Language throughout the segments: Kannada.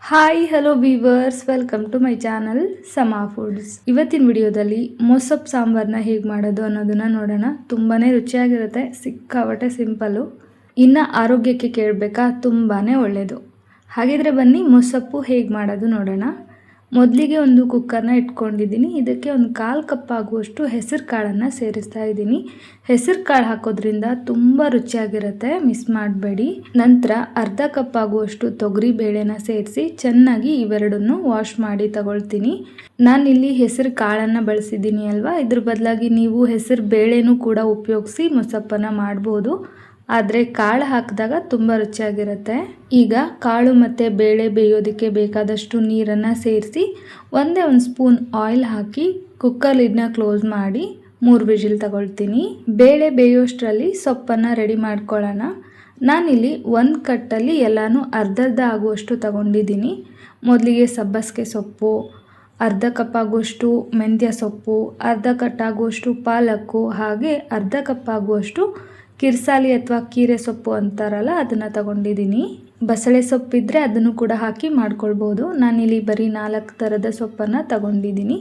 Hi hello viewers, welcome to my channel Sama foods. ಇವತ್ತಿನ ವಿಡಿಯೋದಲ್ಲಿ ಮೊಸಪ್ ಸಾಂಬಾರನ್ನ ಹೇಗೆ ಮಾಡೋದು ಅನ್ನೋದನ್ನ ನೋಡೋಣ. ತುಂಬಾ ರುಚಿಯಾಗಿರುತ್ತೆ, ಸಿಕ್ಕಾಪಟ್ಟೆ ಸಿಂಪಲ್ಲು. ಇನ್ನು ಆರೋಗ್ಯಕ್ಕೆ ಕೇಳಬೇಕಾ, ತುಂಬಾ ಒಳ್ಳೆಯದು. ಹಾಗಿದ್ರೆ ಬನ್ನಿ ಮೊಸಪ್ಪು ಹೇಗೆ ಮಾಡೋದು ನೋಡೋಣ. ಮೊದಲಿಗೆ ಒಂದು ಕುಕ್ಕರ್ನ ಇಟ್ಕೊಂಡಿದ್ದೀನಿ. ಇದಕ್ಕೆ ಒಂದು 1/4 ಕಪ್ ಆಗುವಷ್ಟು ಹೆಸರು ಕಾಳನ್ನು ಸೇರಿಸ್ತಾ ಇದ್ದೀನಿ. ಹೆಸರು ಕಾಳು ಹಾಕೋದ್ರಿಂದ ತುಂಬ ರುಚಿಯಾಗಿರುತ್ತೆ, ಮಿಸ್ ಮಾಡಬೇಡಿ. ನಂತರ ಅರ್ಧ ಕಪ್ ಆಗುವಷ್ಟು ತೊಗರಿ ಬೇಳೆನ ಸೇರಿಸಿ ಚೆನ್ನಾಗಿ ಇವೆರಡನ್ನು ವಾಶ್ ಮಾಡಿ ತಗೊಳ್ತೀನಿ. ನಾನಿಲ್ಲಿ ಹೆಸರು ಕಾಳನ್ನು ಬಳಸಿದ್ದೀನಿ ಅಲ್ವಾ, ಇದ್ರ ಬದಲಾಗಿ ನೀವು ಹೆಸರು ಬೇಳೆನೂ ಕೂಡ ಉಪಯೋಗಿಸಿ ಮೊಸಪ್ಪನ್ನು ಮಾಡ್ಬೋದು. ಆದರೆ ಕಾಳು ಹಾಕಿದಾಗ ತುಂಬ ರುಚಿಯಾಗಿರುತ್ತೆ. ಈಗ ಕಾಳು ಮತ್ತು ಬೇಳೆ ಬೇಯೋದಕ್ಕೆ ಬೇಕಾದಷ್ಟು ನೀರನ್ನು ಸೇರಿಸಿ ಒಂದೇ ಒಂದು ಸ್ಪೂನ್ ಆಯಿಲ್ ಹಾಕಿ ಕುಕ್ಕರ್ ಲಿಡ್ನ ಕ್ಲೋಸ್ ಮಾಡಿ 3 ವಿಜಿಲ್ ತಗೊಳ್ತೀನಿ. ಬೇಳೆ ಬೇಯೋಷ್ಟರಲ್ಲಿ ಸೊಪ್ಪನ್ನು ರೆಡಿ ಮಾಡ್ಕೊಳ್ಳೋಣ. ನಾನಿಲ್ಲಿ ಒಂದು ಕಟ್ಟಲ್ಲಿ ಎಲ್ಲನೂ ಅರ್ಧ ಆಗುವಷ್ಟು ತಗೊಂಡಿದ್ದೀನಿ. ಮೊದಲಿಗೆ ಸಬ್ಬಸಿಗೆ ಸೊಪ್ಪು, ಅರ್ಧ ಕಪ್ ಆಗುವಷ್ಟು ಮೆಂತ್ಯ ಸೊಪ್ಪು, ಅರ್ಧ ಕಟ್ ಆಗುವಷ್ಟು ಪಾಲಕ್ಕು, ಹಾಗೆ ಅರ್ಧ ಕಪ್ ಆಗುವಷ್ಟು ಕಿರ್ಸಾಲಿ ಅಥವಾ ಕೀರೆ ಸೊಪ್ಪು ಅಂತಾರಲ್ಲ, ಅದನ್ನು ತಗೊಂಡಿದ್ದೀನಿ. ಬಸಳೆ ಸೊಪ್ಪಿದ್ರೆ ಅದನ್ನು ಕೂಡ ಹಾಕಿ ಮಾಡ್ಕೊಳ್ಬೋದು. ನಾನಿಲ್ಲಿ ಬರೀ 4 ಥರದ ಸೊಪ್ಪನ್ನು ತಗೊಂಡಿದ್ದೀನಿ.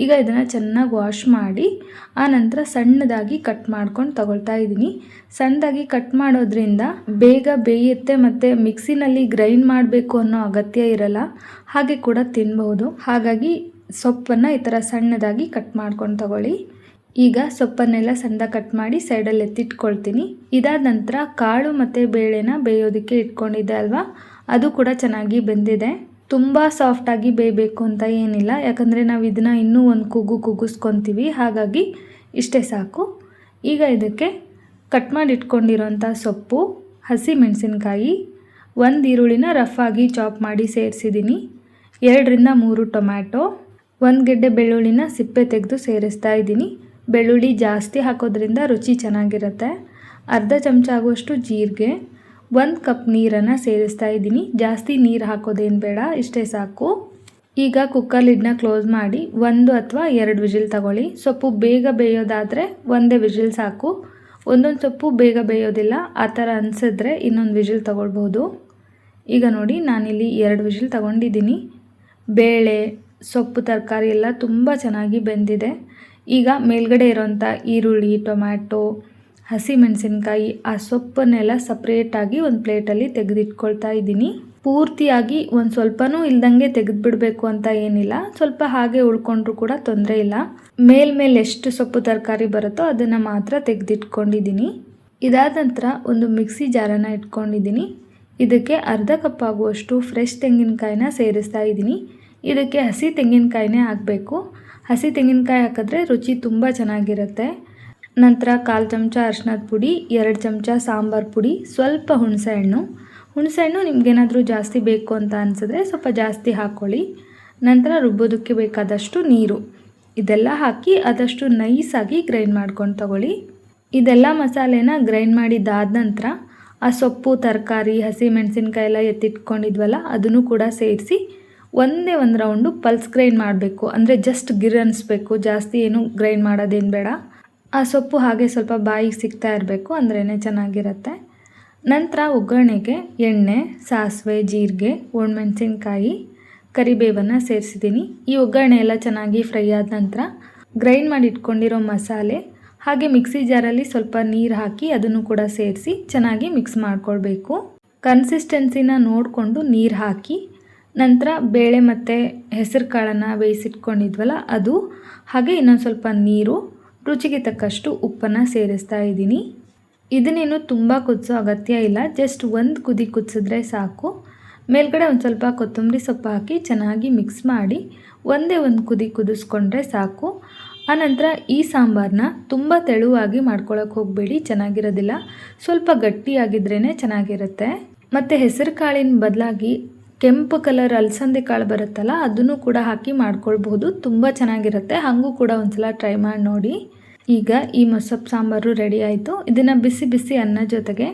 ಈಗ ಇದನ್ನು ಚೆನ್ನಾಗಿ ವಾಶ್ ಮಾಡಿ ಆನಂತರ ಸಣ್ಣದಾಗಿ ಕಟ್ ಮಾಡ್ಕೊಂಡು ತಗೊಳ್ತಾ ಇದ್ದೀನಿ. ಸಣ್ಣದಾಗಿ ಕಟ್ ಮಾಡೋದ್ರಿಂದ ಬೇಗ ಬೇಯುತ್ತೆ ಮತ್ತು ಮಿಕ್ಸಿನಲ್ಲಿ ಗ್ರೈಂಡ್ ಮಾಡಬೇಕು ಅನ್ನೋ ಅಗತ್ಯ ಇರಲ್ಲ, ಹಾಗೆ ಕೂಡ ತಿನ್ಬಹುದು. ಹಾಗಾಗಿ ಸೊಪ್ಪನ್ನು ಈ ಥರ ಸಣ್ಣದಾಗಿ ಕಟ್ ಮಾಡ್ಕೊಂಡು ತಗೊಳ್ಳಿ. ಈಗ ಸೊಪ್ಪನ್ನೆಲ್ಲ ಸಣ್ಣದಾಗಿ ಕಟ್ ಮಾಡಿ ಸೈಡಲ್ಲಿ ಎತ್ತಿಟ್ಕೊಳ್ತೀನಿ. ಇದಾದ ನಂತರ ಕಾಳು ಮತ್ತು ಬೇಳೆನ ಬೇಯೋದಕ್ಕೆ ಇಟ್ಕೊಂಡಿದ್ದೆ ಅಲ್ವಾ, ಅದು ಕೂಡ ಚೆನ್ನಾಗಿ ಬೆಂದಿದೆ. ತುಂಬ ಸಾಫ್ಟಾಗಿ ಬೇಯಬೇಕು ಅಂತ ಏನಿಲ್ಲ, ಯಾಕಂದರೆ ನಾವು ಇದನ್ನು ಇನ್ನೂ ಒಂದು ಕುಗ್ಗಿಸ್ಕೊತೀವಿ, ಹಾಗಾಗಿ ಇಷ್ಟೇ ಸಾಕು. ಈಗ ಇದಕ್ಕೆ ಕಟ್ ಮಾಡಿ ಇಟ್ಕೊಂಡಿರೋಂಥ ಸೊಪ್ಪು, ಹಸಿ ಮೆಣಸಿನ್ಕಾಯಿ, 1 ಈರುಳ್ಳಿನ ರಫ್ ಆಗಿ ಚಾಪ್ ಮಾಡಿ ಸೇರಿಸಿದ್ದೀನಿ, 2ರಿಂದ 3 ಟೊಮ್ಯಾಟೊ, 1 ಗೆಡ್ಡೆ ಬೆಳ್ಳುಳ್ಳಿನ ಸಿಪ್ಪೆ ತೆಗೆದು ಸೇರಿಸ್ತಾ ಇದ್ದೀನಿ. ಬೆಳ್ಳುಳ್ಳಿ ಜಾಸ್ತಿ ಹಾಕೋದ್ರಿಂದ ರುಚಿ ಚೆನ್ನಾಗಿರುತ್ತೆ. ಅರ್ಧ ಚಮಚ ಆಗುವಷ್ಟು ಜೀರಿಗೆ, 1 ಕಪ್ ನೀರನ್ನು ಸೇರಿಸ್ತಾ ಇದ್ದೀನಿ. ಜಾಸ್ತಿ ನೀರು ಹಾಕೋದೇನು ಬೇಡ, ಇಷ್ಟೇ ಸಾಕು. ಈಗ ಕುಕ್ಕರ್ ಲಿಡ್ನ ಕ್ಲೋಸ್ ಮಾಡಿ 1 ಅಥವಾ 2 ವಿಜಿಲ್ ತಗೊಳ್ಳಿ. ಸೊಪ್ಪು ಬೇಗ ಬೇಯೋದಾದರೆ ಒಂದೇ ವಿಜಿಲ್ ಸಾಕು. ಒಂದೊಂದು ಸೊಪ್ಪು ಬೇಗ ಬೇಯೋದಿಲ್ಲ, ಆ ಥರ ಅನಿಸಿದ್ರೆ ಇನ್ನೊಂದು ವಿಜಿಲ್ ತಗೊಳ್ಬೋದು. ಈಗ ನೋಡಿ, ನಾನಿಲ್ಲಿ 2 ವಿಜಿಲ್ ತಗೊಂಡಿದ್ದೀನಿ. ಬೇಳೆ, ಸೊಪ್ಪು, ತರಕಾರಿ ಎಲ್ಲ ತುಂಬ ಚೆನ್ನಾಗಿ ಬೆಂದಿದೆ. ಈಗ ಮೇಲ್ಗಡೆ ಇರೋಂಥ ಈರುಳ್ಳಿ, ಟೊಮ್ಯಾಟೊ, ಹಸಿ ಮೆಣಸಿನ್ಕಾಯಿ, ಆ ಸೊಪ್ಪನ್ನೆಲ್ಲ ಸಪ್ರೇಟಾಗಿ ಒಂದು ಪ್ಲೇಟಲ್ಲಿ ತೆಗೆದಿಟ್ಕೊಳ್ತಾ ಇದ್ದೀನಿ. ಪೂರ್ತಿಯಾಗಿ ಒಂದು ಸ್ವಲ್ಪನೂ ಇಲ್ದಂಗೆ ತೆಗೆದುಬಿಡಬೇಕು ಅಂತ ಏನಿಲ್ಲ, ಸ್ವಲ್ಪ ಹಾಗೆ ಉಳ್ಕೊಂಡ್ರೂ ಕೂಡ ತೊಂದರೆ ಇಲ್ಲ. ಮೇಲ್ಮೇಲೆ ಎಷ್ಟು ಸೊಪ್ಪು ತರಕಾರಿ ಬರುತ್ತೋ ಅದನ್ನು ಮಾತ್ರ ತೆಗೆದಿಟ್ಕೊಂಡಿದ್ದೀನಿ. ಇದಾದ ನಂತರ ಒಂದು ಮಿಕ್ಸಿ ಜಾರನ್ನು ಇಟ್ಕೊಂಡಿದ್ದೀನಿ. ಇದಕ್ಕೆ ಅರ್ಧ ಕಪ್ ಆಗುವಷ್ಟು ಫ್ರೆಶ್ ತೆಂಗಿನಕಾಯಿನ ಸೇರಿಸ್ತಾ ಇದ್ದೀನಿ. ಇದಕ್ಕೆ ಹಸಿ ತೆಂಗಿನಕಾಯಿನೇ ಹಾಕಬೇಕು. ಹಸಿ ತೆಂಗಿನಕಾಯಿ ಹಾಕಿದ್ರೆ ರುಚಿ ತುಂಬ ಚೆನ್ನಾಗಿರುತ್ತೆ. ನಂತರ 1/4 ಚಮಚ ಅರಿಶಿನದ ಪುಡಿ, 2 ಚಮಚ ಸಾಂಬಾರು ಪುಡಿ, ಸ್ವಲ್ಪ ಹುಣಸೆಹಣ್ಣು ನಿಮಗೇನಾದರೂ ಜಾಸ್ತಿ ಬೇಕು ಅಂತ ಅನಿಸಿದ್ರೆ ಸ್ವಲ್ಪ ಜಾಸ್ತಿ ಹಾಕ್ಕೊಳ್ಳಿ. ನಂತರ ರುಬ್ಬೋದಕ್ಕೆ ಬೇಕಾದಷ್ಟು ನೀರು, ಇದೆಲ್ಲ ಹಾಕಿ ಆದಷ್ಟು ನೈಸಾಗಿ ಗ್ರೈಂಡ್ ಮಾಡ್ಕೊಂಡು ತಗೊಳ್ಳಿ. ಇದೆಲ್ಲ ಮಸಾಲೆನ ಗ್ರೈಂಡ್ ಮಾಡಿದ್ದಾದ ನಂತರ ಆ ಸೊಪ್ಪು, ತರಕಾರಿ, ಹಸಿ ಮೆಣಸಿನ್ಕಾಯಿ ಎಲ್ಲ ಎತ್ತಿಟ್ಕೊಂಡಿದ್ವಲ್ಲ, ಅದನ್ನು ಕೂಡ ಸೇರಿಸಿ ಒಂದೇ ಒಂದು ರೌಂಡು ಪಲ್ಸ್ ಗ್ರೈಂಡ್ ಮಾಡಬೇಕು. ಅಂದರೆ ಜಸ್ಟ್ ಗಿರ್ ಅನ್ನಿಸ್ಬೇಕು, ಜಾಸ್ತಿ ಏನು ಗ್ರೈಂಡ್ ಮಾಡೋದೇನು ಬೇಡ. ಆ ಸೊಪ್ಪು ಹಾಗೆ ಸ್ವಲ್ಪ ಬಾಯಿಗೆ ಸಿಗ್ತಾ ಇರಬೇಕು, ಅಂದ್ರೇ ಚೆನ್ನಾಗಿರುತ್ತೆ. ನಂತರ ಒಗ್ಗರಣೆಗೆ ಎಣ್ಣೆ, ಸಾಸಿವೆ, ಜೀರಿಗೆ, ಒಣಮೆಣಸಿನ್ಕಾಯಿ, ಕರಿಬೇವನ್ನು ಸೇರಿಸಿದ್ದೀನಿ. ಈ ಒಗ್ಗರಣೆ ಎಲ್ಲ ಚೆನ್ನಾಗಿ ಫ್ರೈ ಆದ ನಂತರ ಗ್ರೈಂಡ್ ಮಾಡಿ ಇಟ್ಕೊಂಡಿರೋ ಮಸಾಲೆ, ಹಾಗೆ ಮಿಕ್ಸಿ ಜಾರಲ್ಲಿ ಸ್ವಲ್ಪ ನೀರು ಹಾಕಿ ಅದನ್ನು ಕೂಡ ಸೇರಿಸಿ ಚೆನ್ನಾಗಿ ಮಿಕ್ಸ್ ಮಾಡ್ಕೊಳ್ಬೇಕು. ಕನ್ಸಿಸ್ಟೆನ್ಸಿನ ನೋಡಿಕೊಂಡು ನೀರು ಹಾಕಿ, ನಂತರ ಬೇಳೆ ಮತ್ತು ಹೆಸರು ಕಾಳನ್ನು ಬೇಯಿಸಿಟ್ಕೊಂಡಿದ್ವಲ್ಲ ಅದು, ಹಾಗೆ ಇನ್ನೊಂದು ಸ್ವಲ್ಪ ನೀರು, ರುಚಿಗೆ ತಕ್ಕಷ್ಟು ಉಪ್ಪನ್ನು ಸೇರಿಸ್ತಾ ಇದ್ದೀನಿ. ಇದನ್ನೇನು ತುಂಬ ಕುದಿಸೋ ಅಗತ್ಯ ಇಲ್ಲ, ಜಸ್ಟ್ ಒಂದು ಕುದಿ ಕುದಿಸಿದ್ರೆ ಸಾಕು. ಮೇಲ್ಗಡೆ ಒಂದು ಸ್ವಲ್ಪ ಕೊತ್ತಂಬರಿ ಸೊಪ್ಪು ಹಾಕಿ ಚೆನ್ನಾಗಿ ಮಿಕ್ಸ್ ಮಾಡಿ ಒಂದೇ ಒಂದು ಕುದಿ ಕುದಿಸ್ಕೊಂಡ್ರೆ ಸಾಕು. ಆನಂತರ ಈ ಸಾಂಬಾರನ್ನ ತುಂಬ ತೆಳುವಾಗಿ ಮಾಡ್ಕೊಳ್ಳೋಕೆ ಹೋಗಬೇಡಿ, ಚೆನ್ನಾಗಿರೋದಿಲ್ಲ. ಸ್ವಲ್ಪ ಗಟ್ಟಿಯಾಗಿದ್ರೇ ಚೆನ್ನಾಗಿರುತ್ತೆ. ಮತ್ತು ಹೆಸರು ಕಾಳಿನ ಬದಲಾಗಿ ಕೆಂಪು ಕಲರ್ ಅಲಸಂದೆ ಕಾಳು ಬರುತ್ತಲ್ಲ, ಅದನ್ನು ಕೂಡ ಹಾಕಿ ಮಾಡ್ಕೊಳ್ಬಹುದು, ತುಂಬ ಚೆನ್ನಾಗಿರುತ್ತೆ. ಹಾಗೂ ಕೂಡ ಒಂದ್ಸಲ ಟ್ರೈ ಮಾಡಿ ನೋಡಿ. ಈಗ ಈ ಮೊಸಪ್ಪು ಸಾಂಬಾರು ರೆಡಿ ಆಯಿತು. ಇದನ್ನು ಬಿಸಿ ಬಿಸಿ ಅನ್ನ ಜೊತೆಗೆ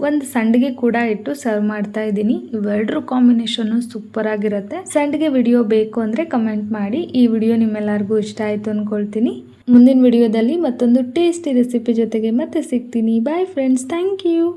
ಒಂದು ಸಂಡಿಗೆ ಕೂಡ ಇಟ್ಟು ಸರ್ವ್ ಮಾಡ್ತಾ ಇದ್ದೀನಿ. ಇವೆರಡರ ಕಾಂಬಿನೇಷನ್ನು ಸೂಪರಾಗಿರುತ್ತೆ. ಸಂಡಿಗೆ ವಿಡಿಯೋ ಬೇಕು ಅಂದರೆ ಕಮೆಂಟ್ ಮಾಡಿ. ಈ ವಿಡಿಯೋ ನಿಮ್ಮೆಲ್ಲರಿಗೂ ಇಷ್ಟ ಆಯಿತು ಅಂದ್ಕೊಳ್ತೀನಿ. ಮುಂದಿನ ವಿಡಿಯೋದಲ್ಲಿ ಮತ್ತೊಂದು ಟೇಸ್ಟಿ ರೆಸಿಪಿ ಜೊತೆಗೆ ಮತ್ತೆ ಸಿಗ್ತೀನಿ. Bye friends, thank you.